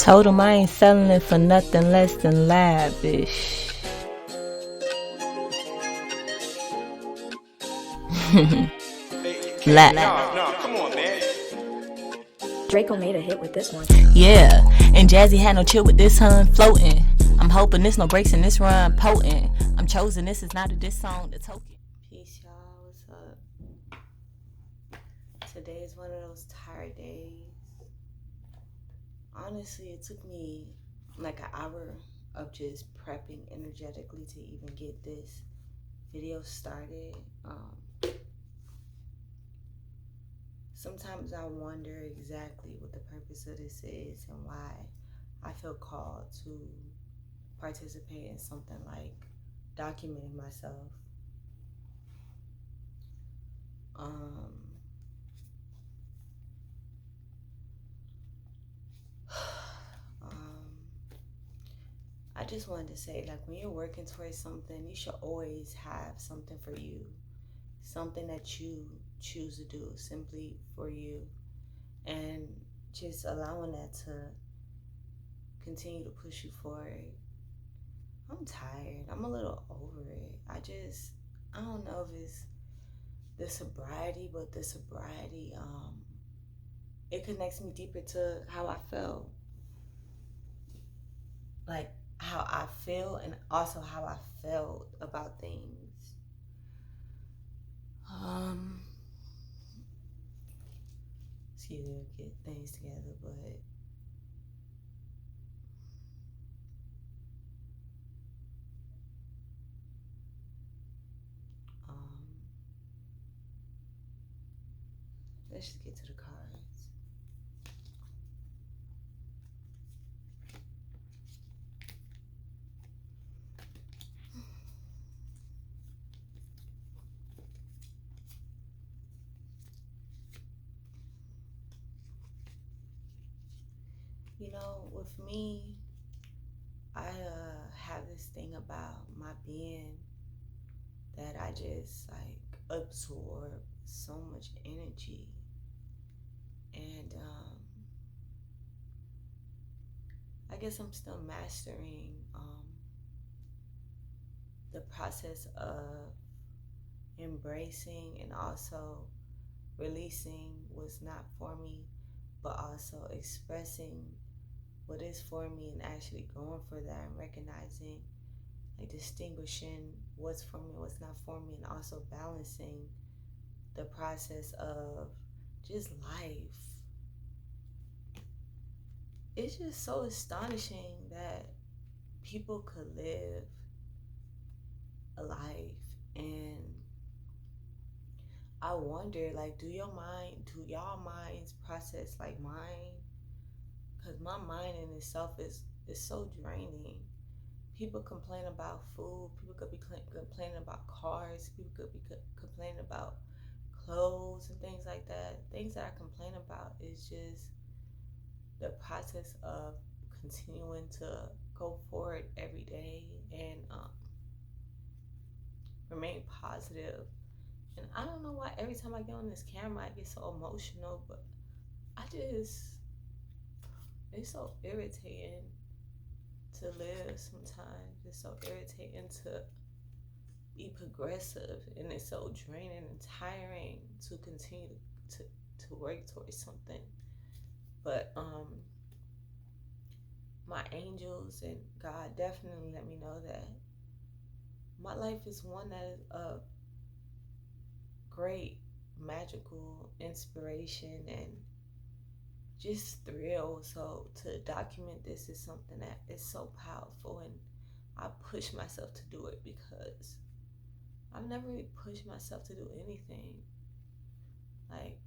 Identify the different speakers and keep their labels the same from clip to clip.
Speaker 1: Told him I ain't selling it for nothing less than lavish.
Speaker 2: Nah, come on, man.
Speaker 3: Draco made a hit with this one.
Speaker 1: Yeah, and Jazzy had no chill with this hun floating. I'm hoping there's no breaks in this run potent. I'm chosen, this is not a diss song, the token. Peace, y'all. What's up? Today is one of those tired days. Honestly, it took me like an hour of just prepping energetically to even get this video started. Sometimes I wonder exactly what the purpose of this is and why I feel called to participate in something like documenting myself. I just wanted to say, like, when you're working towards something, you should always have something for you, something that you choose to do simply for you, and just allowing that to continue to push you forward. I'm tired. I'm a little over it. I don't know if it's the sobriety, but the sobriety, it connects me deeper to how I felt. Like, how I feel and also how I felt about things. Excuse me, get things together, but let's just get to the cards. You know, with me, I have this thing about my being that I just like absorb so much energy, and I guess I'm still mastering the process of embracing and also releasing what's not for me, but also expressing what is for me and actually going for that and recognizing, like, distinguishing what's for me, what's not for me, and also balancing the process of just life. It's just so astonishing that people could live a life, and I wonder, like, do y'all minds process like mine? Because my mind in itself is so draining. People complain about food. People could be complaining about cars. People could be complaining about clothes and things like that. Things that I complain about is just the process of continuing to go forward every day and remain positive. And I don't know why every time I get on this camera I get so emotional, but it's so irritating to live sometimes. It's so irritating to be progressive, and it's so draining and tiring to continue to work towards something. But my angels and God definitely let me know that my life is one that is a great magical inspiration and just thrill. So to document this is something that is so powerful, and I push myself to do it because I've never really pushed myself to do anything. Like,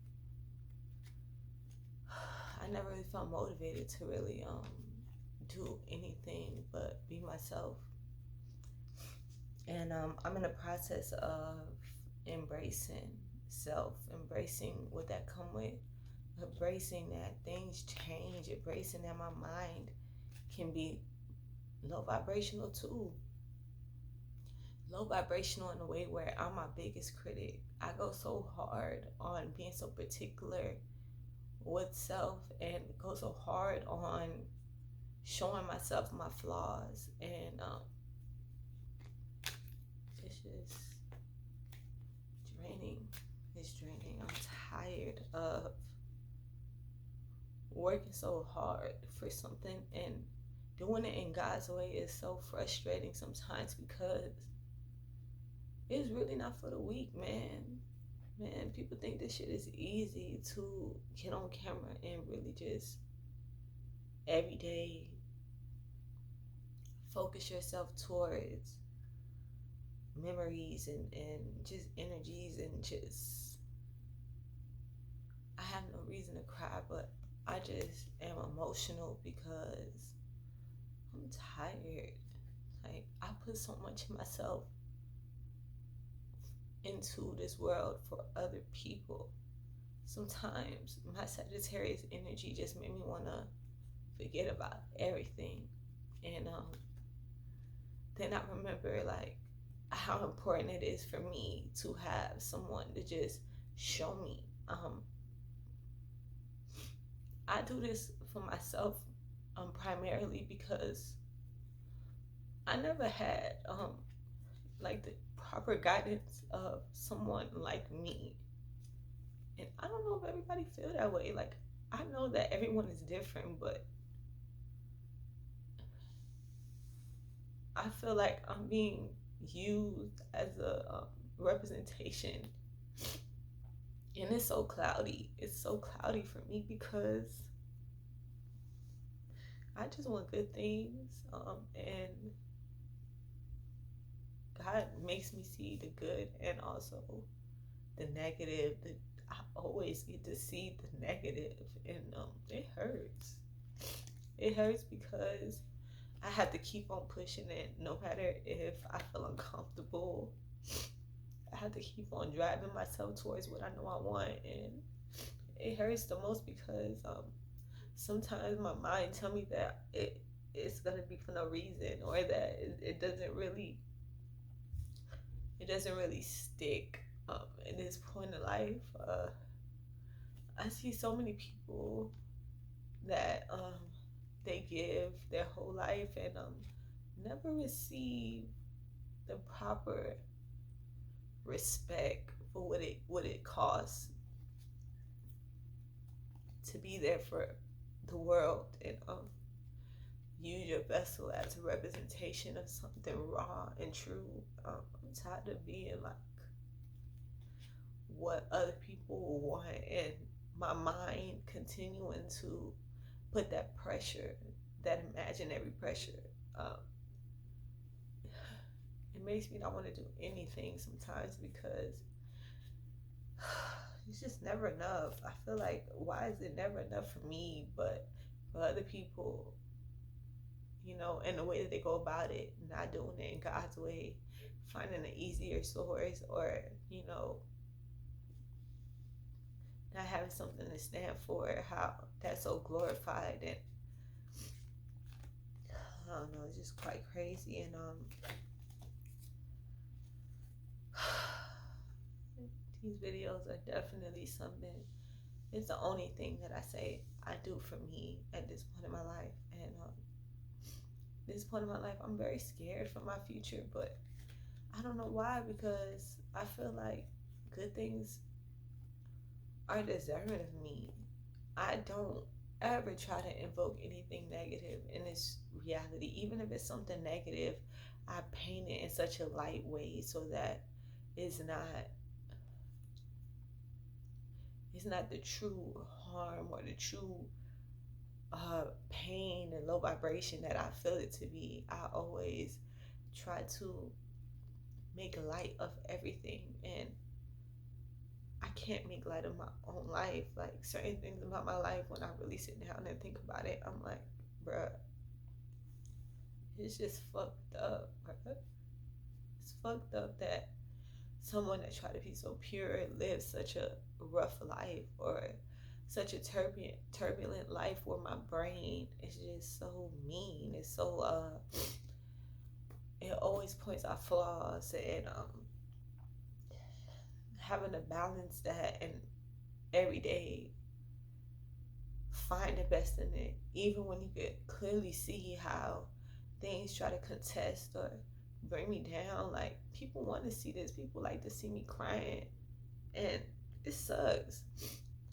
Speaker 1: I never really felt motivated to really do anything but be myself. And I'm in the process of embracing self, embracing what that come with, embracing that things change, embracing that my mind can be low vibrational too. Low vibrational in a way where I'm my biggest critic. I go so hard on being so particular with self and go so hard on showing myself my flaws, and it's just draining. It's draining. I'm tired of working so hard for something, and doing it in God's way is so frustrating sometimes because it's really not for the weak, man. Man, people think this shit is easy to get on camera and really just every day focus yourself towards memories and just energies, and just, I have no reason to cry, but I just am emotional because I'm tired. Like, I put so much of myself into this world for other people. Sometimes my Sagittarius energy just made me want to forget about everything. And then I remember, like, how important it is for me to have someone to just show me. I do this for myself primarily because I never had like the proper guidance of someone like me. And I don't know if everybody feel that way. Like, I know that everyone is different, but I feel like I'm being used as a representation, and it's so cloudy. It's so cloudy for me because I just want good things, and God makes me see the good and also the negative. I always get to see the negative, and it hurts. It hurts because I have to keep on pushing it no matter if I feel uncomfortable. I have to keep on driving myself towards what I know I want, and it hurts the most because sometimes my mind tell me that it's gonna be for no reason, or that it doesn't really stick in this point in life. I see so many people that they give their whole life and never receive the proper respect for what it costs to be there for the world, and use your vessel as a representation of something raw and true. I'm tired of being like what other people want, and my mind continuing to put that pressure, that imaginary pressure. Um, it makes me not want to do anything sometimes because it's just never enough. I feel like, why is it never enough for me, but for other people, you know, and the way that they go about it, not doing it in God's way, finding an easier source, or, you know, not having something to stand for, how that's so glorified. And I don't know, it's just quite crazy. And these videos are definitely something. It's the only thing that I say I do for me at this point in my life. And this point in my life, I'm very scared for my future, but I don't know why, because I feel like good things are deserving of me. I don't ever try to invoke anything negative in this reality. Even if it's something negative, I paint it in such a light way so that it's not the true harm or the true pain and low vibration that I feel it to be. I always try to make light of everything, and I can't make light of my own life. Like, certain things about my life, when I really sit down and think about it, I'm like, bruh, it's just fucked up, bruh. It's fucked up that someone that tried to be so pure lives such a rough life, or such a turbulent life, where my brain is just so mean. It's so it always points out flaws, and having to balance that and every day find the best in it, even when you could clearly see how things try to contest or bring me down. Like, people want to see this. People like to see me crying, and it sucks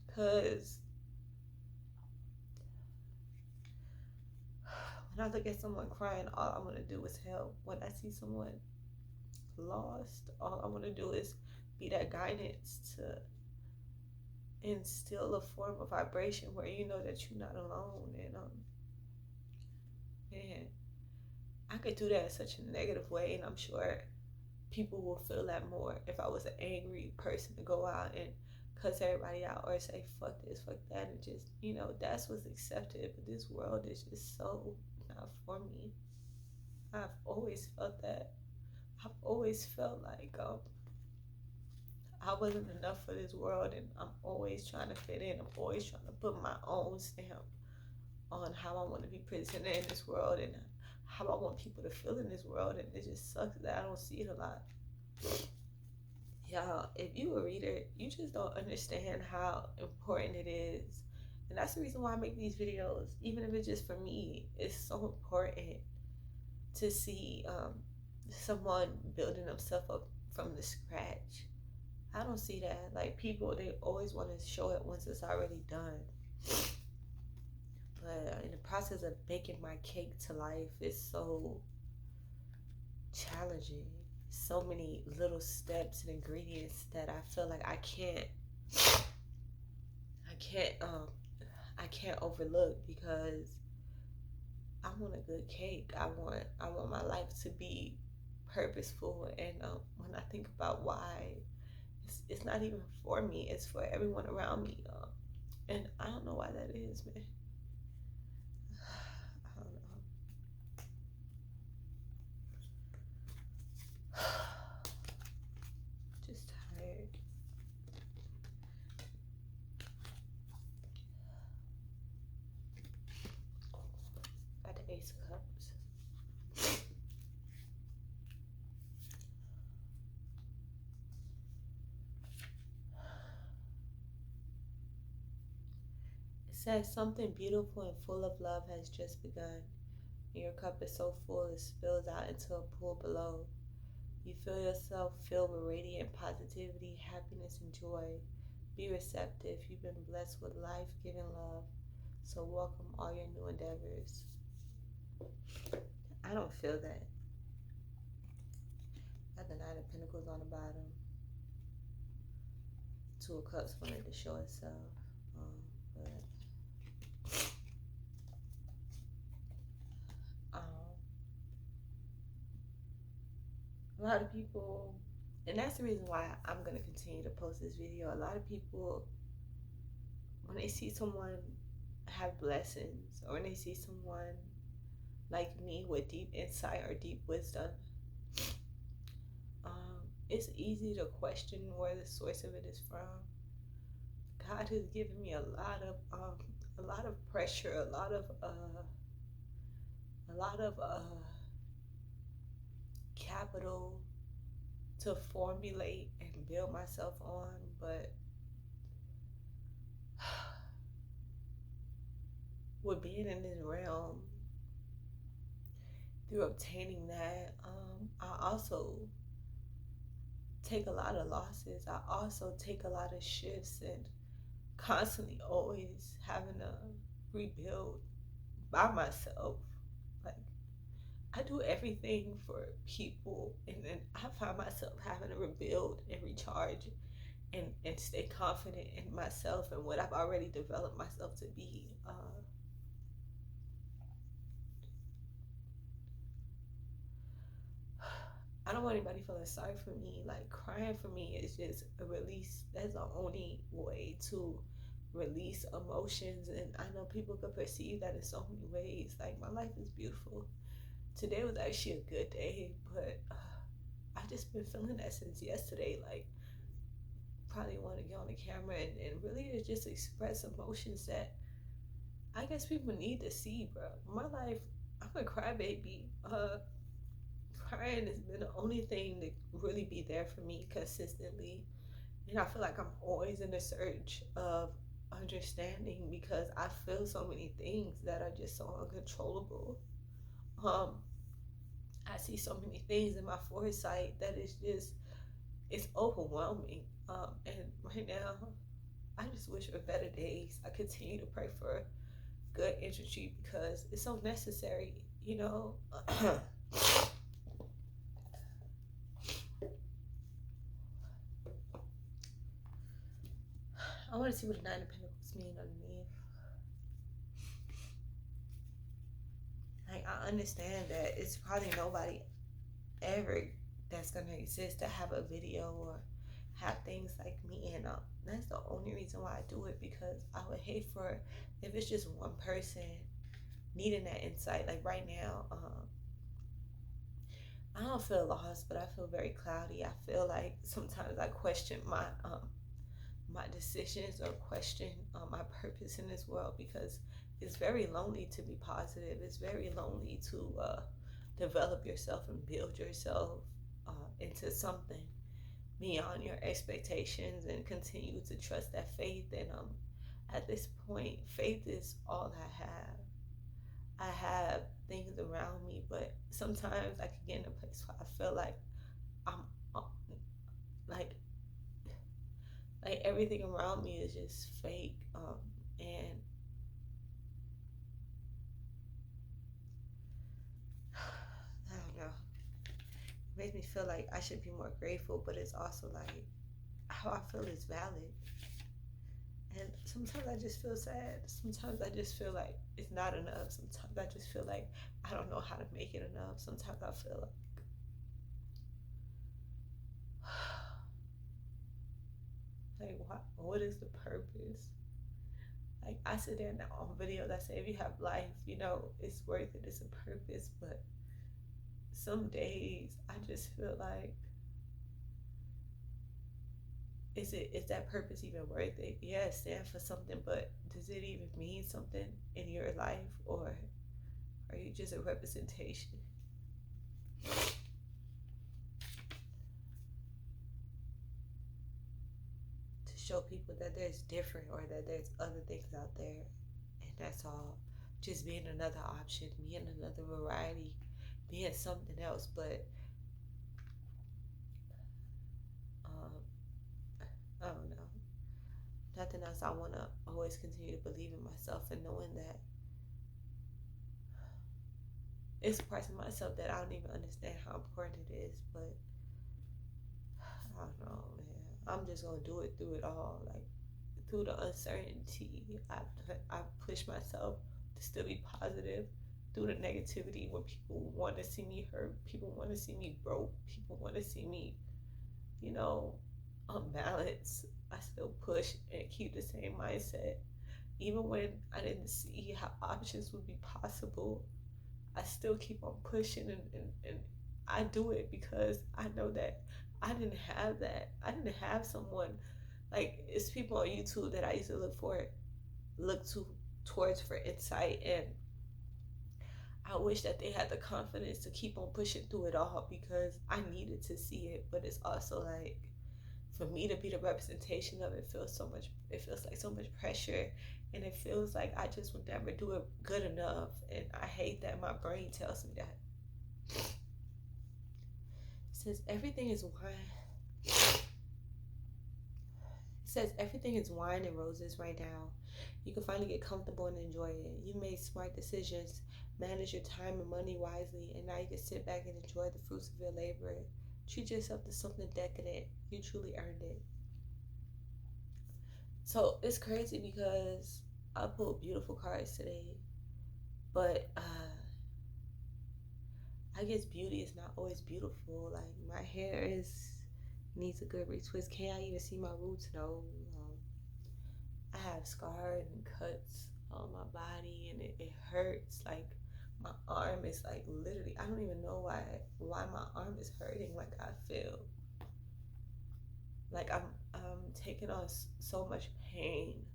Speaker 1: because when I look at someone crying, all I want to do is help. When I see someone lost, all I want to do is be that guidance to instill a form of vibration where you know that you're not alone. And man, I could do that in such a negative way, and I'm sure people will feel that more if I was an angry person to go out and cuss everybody out or say fuck this, fuck that, and just, that's what's accepted. But this world is just so not for me. I've always felt that. I've always felt like I wasn't enough for this world, and I'm always trying to fit in. I'm always trying to put my own stamp on how I want to be presented in this world and how I want people to feel in this world, and it just sucks that I don't see it a lot. Y'all, if you a reader, you just don't understand how important it is. And that's the reason why I make these videos, even if it's just for me. It's so important to see someone building themselves up from the scratch. I don't see that. Like, people, they always want to show it once it's already done. But in the process of baking my cake to life, it's so challenging. So many little steps and ingredients that I feel like I can't overlook, because I want a good cake. I want my life to be purposeful. And when I think about why, it's not even for me. It's for everyone around me. And I don't know why that is, man. I don't know. Just tired. Got the Ace of Cups. It says something beautiful and full of love has just begun. Your cup is so full it spills out into a pool below. You feel yourself filled with radiant positivity, happiness, and joy. Be receptive. You've been blessed with life-giving love. So welcome all your new endeavors. I don't feel that. Got the Nine of Pentacles on the bottom. Two of Cups wanted to show itself. A lot of people, and that's the reason why I'm going to continue to post this video. A lot of people, when they see someone have blessings, or when they see someone like me with deep insight or deep wisdom, it's easy to question where the source of it is from. God has given me a lot of pressure, a lot of capital to formulate and build myself on, but with being in this realm, through obtaining that, I also take a lot of losses. I also take a lot of shifts, and constantly always having to rebuild by myself. Like, I do everything for people, and then I find myself having to rebuild and recharge and stay confident in myself and what I've already developed myself to be. I don't want anybody feeling sorry for me. Like, crying for me is just a release. That's the only way to release emotions. And I know people could perceive that in so many ways. Like, my life is beautiful. Today was actually a good day, but I've just been feeling that since yesterday. Like, probably want to get on the camera and really just express emotions that I guess people need to see, bro. My life, I'm a crybaby. Crying has been the only thing to really be there for me consistently. And I feel like I'm always in the search of understanding, because I feel so many things that are just so uncontrollable. Um, I see so many things in my foresight that it's overwhelming. And right now, I just wish for better days. I continue to pray for good energy because it's so necessary, you know. I want to see what the Nine of Pentacles mean underneath. Like, I understand that it's probably nobody ever that's gonna exist to have a video or have things like me, and that's the only reason why I do it, because I would hate for if it's just one person needing that insight. Like right now, I don't feel lost, but I feel very cloudy. I feel like sometimes I question my decisions, or question my purpose in this world, because it's very lonely to be positive. It's very lonely to develop yourself and build yourself into something beyond your expectations, and continue to trust that faith. And at this point, faith is all I have. I have things around me, but sometimes I can get in a place where I feel like I'm like everything around me is just fake, and I don't know. It makes me feel like I should be more grateful, but it's also like how I feel is valid. And sometimes I just feel sad. Sometimes I just feel like it's not enough. Sometimes I just feel like I don't know how to make it enough. Sometimes I feel like what is the purpose? Like, I sit there now on videos that say if you have life, you know, it's worth it, it's a purpose. But some days I just feel like, is that purpose even worth it? Yeah, it stands for something, but does it even mean something in your life, or are you just a representation? To show people that there's different, or that there's other things out there, and that's all. Just being another option, being another variety, being something else. But I don't know. Nothing else. I want to always continue to believe in myself, and knowing that it's parts of myself that I don't even understand how important it is. But I don't know, man. I'm just gonna do it through it all. Like, through the uncertainty, I push myself to still be positive. Through the negativity, when people want to see me hurt, people want to see me broke, people want to see me, you know, unbalanced, I still push and keep the same mindset. Even when I didn't see how options would be possible, I still keep on pushing, and I do it because I know that I didn't have that. I didn't have someone, like, it's people on YouTube that I used to look to towards for insight, and I wish that they had the confidence to keep on pushing through it all, because I needed to see it. But it's also like, for me to be the representation of it, it feels like so much pressure, and it feels like I just would never do it good enough. And I hate that my brain tells me that. It says everything is wine. It says everything is wine and roses right now. You can finally get comfortable and enjoy it. You made smart decisions, manage your time and money wisely, and now you can sit back and enjoy the fruits of your labor. Treat yourself to something decadent. You truly earned it. So it's crazy because I pulled beautiful cards today, but I guess beauty is not always beautiful. Like, my hair needs a good retwist. Can I even see my roots? No. I have scars and cuts on my body, and it hurts. Like, my arm is like literally, I don't even know why my arm is hurting. Like, I feel like I'm taking on so much pain,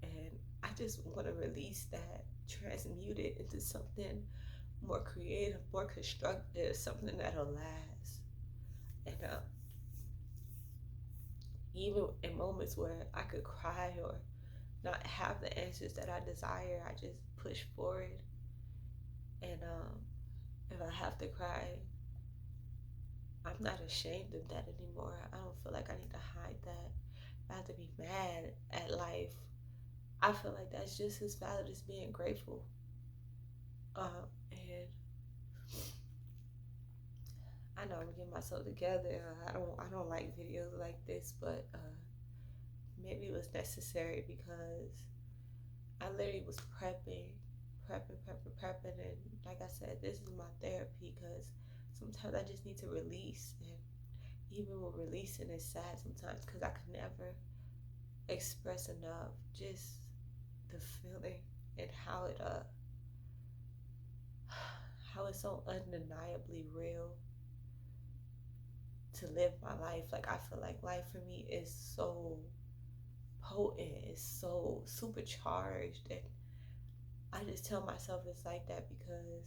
Speaker 1: and I just want to release that, transmute it into something more creative, more constructive, something that'll last. And Even in moments where I could cry or not have the answers that I desire, I just push forward. And if I have to cry, I'm not ashamed of that anymore. I don't feel like I need to hide that. I have to be mad at life. I feel like that's just as valid as being grateful. And I know I'm getting myself together. I don't like videos like this, but maybe it was necessary because I literally was prepping, and like I said, this is my therapy because sometimes I just need to release, and even with releasing, it's sad sometimes because I could never express enough just the feeling and how it's so undeniably real to live my life. Like I feel like life for me is so potent, it's so supercharged, and I just tell myself it's like that because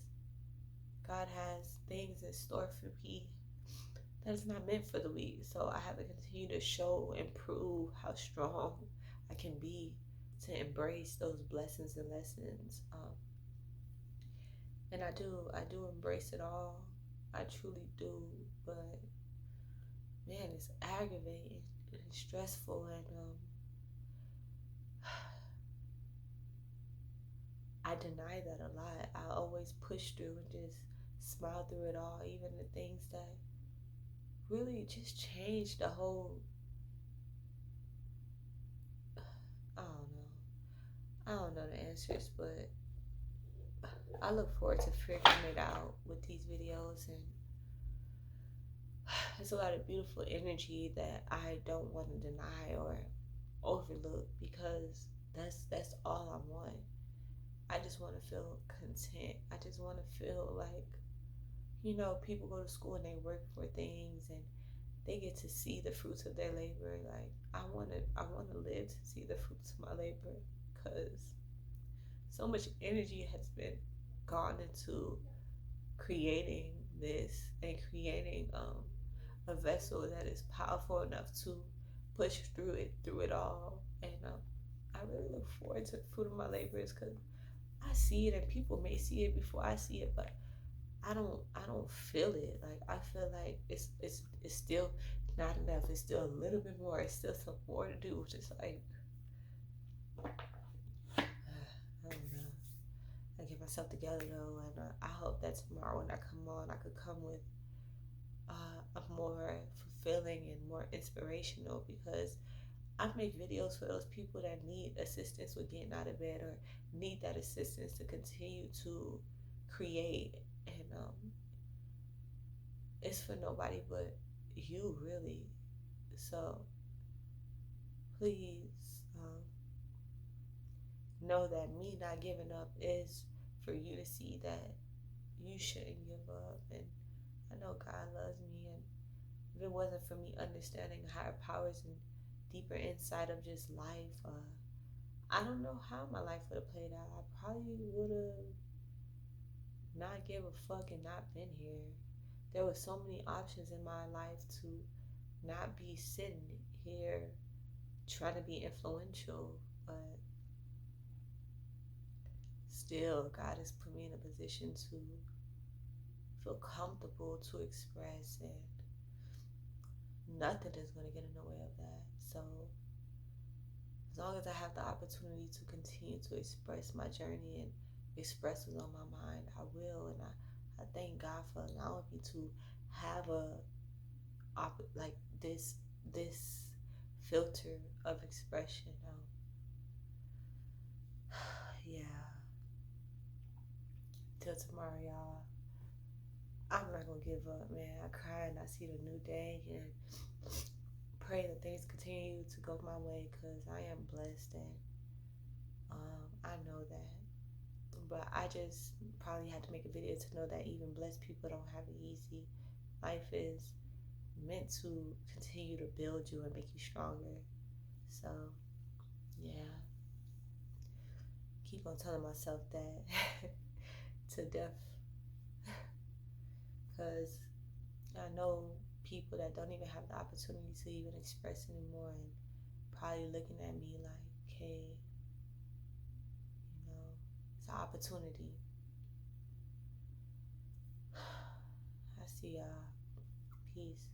Speaker 1: God has things in store for me that is not meant for the weak. So I have to continue to show and prove how strong I can be to embrace those blessings and lessons. And I do embrace it all. I truly do. But man, it's aggravating and stressful, and I deny that a lot. I always push through and just smile through it all, even the things that really just changed the whole. I don't know. I don't know the answers, but I look forward to figuring it out with these videos, and there's a lot of beautiful energy that I don't want to deny or overlook because that's all I want. I just want to feel content. I just want to feel like, people go to school and they work for things and they get to see the fruits of their labor. Like I want to live to see the fruits of my labor because so much energy has been gone into creating this and creating a vessel that is powerful enough to push through it all. And I really look forward to the fruit of my labors because I see it, and people may see it before I see it, but I don't feel it. Like I feel like it's still not enough. It's still a little bit more. It's still some more to do. Just like I don't know. I get myself together though, and I hope that tomorrow when I come on, I could come with a more fulfilling and more inspirational because I make videos for those people that need assistance with getting out of bed or need that assistance to continue to create. And it's for nobody but you, really. So please know that me not giving up is for you to see that you shouldn't give up. And I know God loves me, and if it wasn't for me understanding higher powers and deeper insight of just life, I don't know how my life would have played out. I probably would have not give a fuck and not been here. There were so many options in my life to not be sitting here trying to be influential, but still God has put me in a position to feel comfortable to express, and nothing is going to get in the way of that. So as long as I have the opportunity to continue to express my journey and express what's on my mind, I will. And I thank God for allowing me to have like this filter of expression. Yeah. Till tomorrow, y'all. I'm not gonna give up, man. I cry and I see the new day, and pray that things continue to go my way because I am blessed, and I know that. But I just probably had to make a video to know that even blessed people don't have it easy. Life is meant to continue to build you and make you stronger. So, yeah. Keep on telling myself that to death because I know people that don't even have the opportunity to even express anymore, and probably looking at me like, hey, it's an opportunity. I see y'all. Peace.